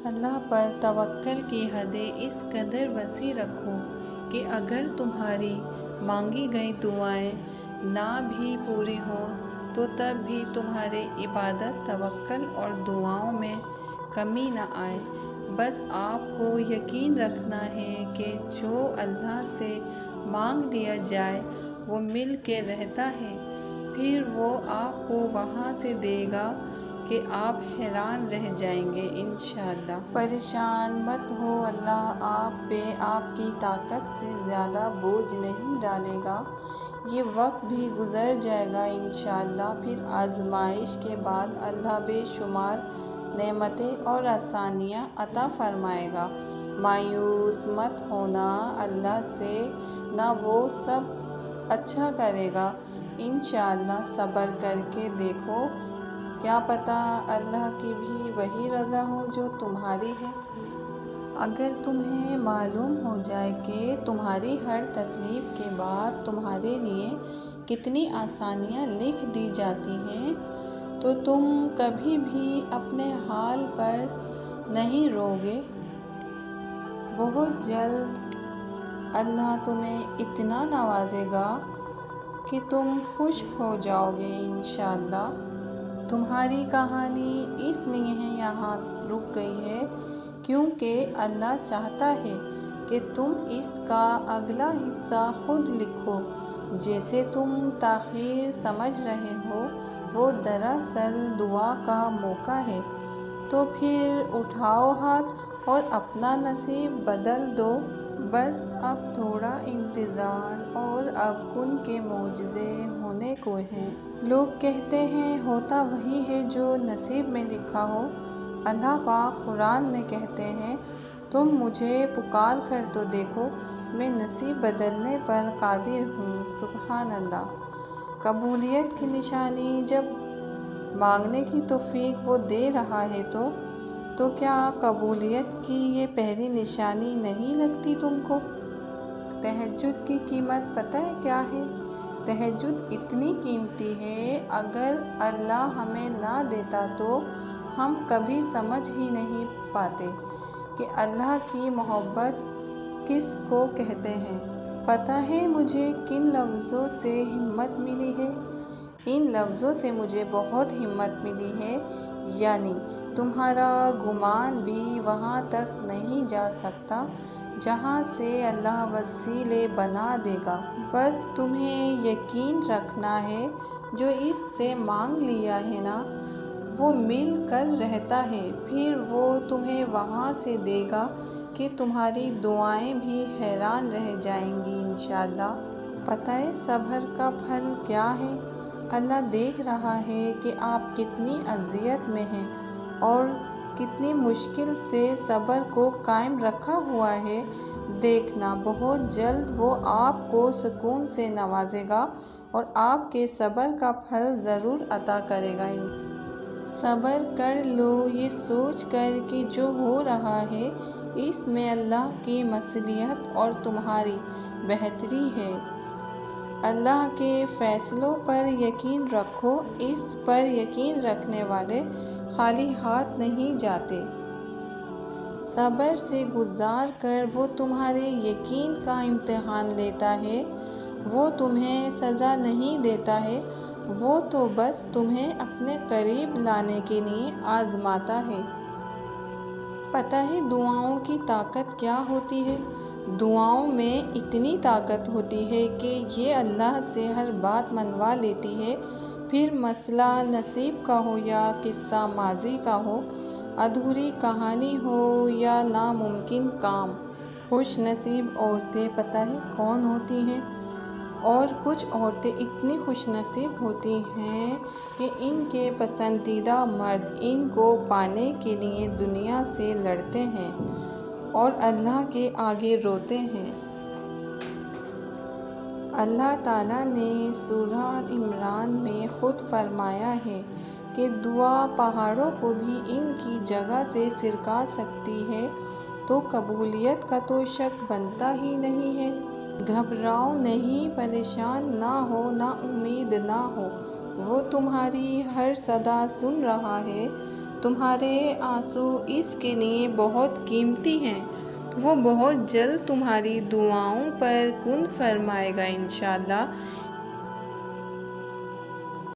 اللہ پر توکل کی حدیں اس قدر وسیع رکھو کہ اگر تمہاری مانگی گئی دعائیں نہ بھی پوری ہوں تو تب بھی تمہارے عبادت، توکل اور دعاؤں میں کمی نہ آئے۔ بس آپ کو یقین رکھنا ہے کہ جو اللہ سے مانگ لیا جائے وہ مل کے رہتا ہے، پھر وہ آپ کو وہاں سے دے گا کہ آپ حیران رہ جائیں گے انشاءاللہ۔ پریشان مت ہو، اللہ آپ پہ آپ کی طاقت سے زیادہ بوجھ نہیں ڈالے گا۔ یہ وقت بھی گزر جائے گا انشاءاللہ، پھر آزمائش کے بعد اللہ بے شمار نعمتیں اور آسانیاں عطا فرمائے گا۔ مایوس مت ہونا اللہ سے، نہ وہ سب اچھا کرے گا انشاءاللہ۔ صبر کر کے دیکھو، کیا پتہ اللہ کی بھی وہی رضا ہو جو تمہاری ہے۔ اگر تمہیں معلوم ہو جائے کہ تمہاری ہر تکلیف کے بعد تمہارے لیے کتنی آسانیاں لکھ دی جاتی ہیں تو تم کبھی بھی اپنے حال پر نہیں روگے۔ بہت جلد اللہ تمہیں اتنا نوازے گا کہ تم خوش ہو جاؤ گے انشاءاللہ۔ تمہاری کہانی اس لیے یہاں رک گئی ہے کیونکہ اللہ چاہتا ہے کہ تم اس کا اگلا حصہ خود لکھو۔ جسے تم تاخیر سمجھ رہے ہو وہ دراصل دعا کا موقع ہے۔ تو پھر اٹھاؤ ہاتھ اور اپنا نصیب بدل دو۔ بس اب تھوڑا انتظار اور اب کن کے معجزے ہونے کو ہیں۔ لوگ کہتے ہیں ہوتا وہی ہے جو نصیب میں لکھا ہو۔ اللہ پاک قرآن میں کہتے ہیں تم مجھے پکار کر تو دیکھو، میں نصیب بدلنے پر قادر ہوں۔ سبحان اللہ۔ قبولیت کی نشانی جب مانگنے کی توفیق وہ دے رہا ہے تو کیا قبولیت کی یہ پہلی نشانی نہیں لگتی تم کو؟ تہجد کی قیمت پتہ ہے کیا ہے؟ تہجد اتنی قیمتی ہے، اگر اللہ ہمیں نہ دیتا تو ہم کبھی سمجھ ہی نہیں پاتے کہ اللہ کی محبت کس کو کہتے ہیں۔ پتہ ہے مجھے کن لفظوں سے ہمت ملی ہے؟ ان لفظوں سے مجھے بہت ہمت ملی ہے، یعنی تمہارا گمان بھی وہاں تک نہیں جا سکتا جہاں سے اللہ وسیلے بنا دے گا۔ بس تمہیں یقین رکھنا ہے، جو اس سے مانگ لیا ہے نا وہ مل کر رہتا ہے، پھر وہ تمہیں وہاں سے دے گا کہ تمہاری دعائیں بھی حیران رہ جائیں گی انشاءاللہ۔ پتہ ہے صبر کا پھل کیا ہے؟ اللہ دیکھ رہا ہے کہ آپ کتنی اذیت میں ہیں اور کتنی مشکل سے صبر کو قائم رکھا ہوا ہے۔ دیکھنا بہت جلد وہ آپ کو سکون سے نوازے گا اور آپ کے صبر کا پھل ضرور عطا کرے گا۔ صبر کر لو یہ سوچ کر کہ جو ہو رہا ہے اس میں اللہ کی مصلحت اور تمہاری بہتری ہے۔ اللہ کے فیصلوں پر یقین رکھو، اس پر یقین رکھنے والے خالی ہاتھ نہیں جاتے۔ صبر سے گزار کر وہ تمہارے یقین کا امتحان لیتا ہے، وہ تمہیں سزا نہیں دیتا ہے، وہ تو بس تمہیں اپنے قریب لانے کے لیے آزماتا ہے۔ پتہ ہے دعاؤں کی طاقت کیا ہوتی ہے؟ دعاؤں میں اتنی طاقت ہوتی ہے کہ یہ اللہ سے ہر بات منوا لیتی ہے، پھر مسئلہ نصیب کا ہو یا قصہ ماضی کا ہو، ادھوری کہانی ہو یا ناممکن کام۔ خوش نصیب عورتیں پتہ ہے کون ہوتی ہیں؟ اور کچھ عورتیں اتنی خوش نصیب ہوتی ہیں کہ ان کے پسندیدہ مرد ان کو پانے کے لیے دنیا سے لڑتے ہیں اور اللہ کے آگے روتے ہیں۔ اللہ تعالیٰ نے سورہ عمران میں خود فرمایا ہے کہ دعا پہاڑوں کو بھی ان کی جگہ سے سرکا سکتی ہے، تو قبولیت کا تو شک بنتا ہی نہیں ہے۔ گھبراؤ نہیں، پریشان نہ ہو، نا امید نہ ہو، وہ تمہاری ہر صدا سن رہا ہے، تمہارے آنسو اس کے لیے بہت قیمتی ہیں۔ وہ بہت جلد تمہاری دعاؤں پر کن فرمائے گا انشاءاللہ۔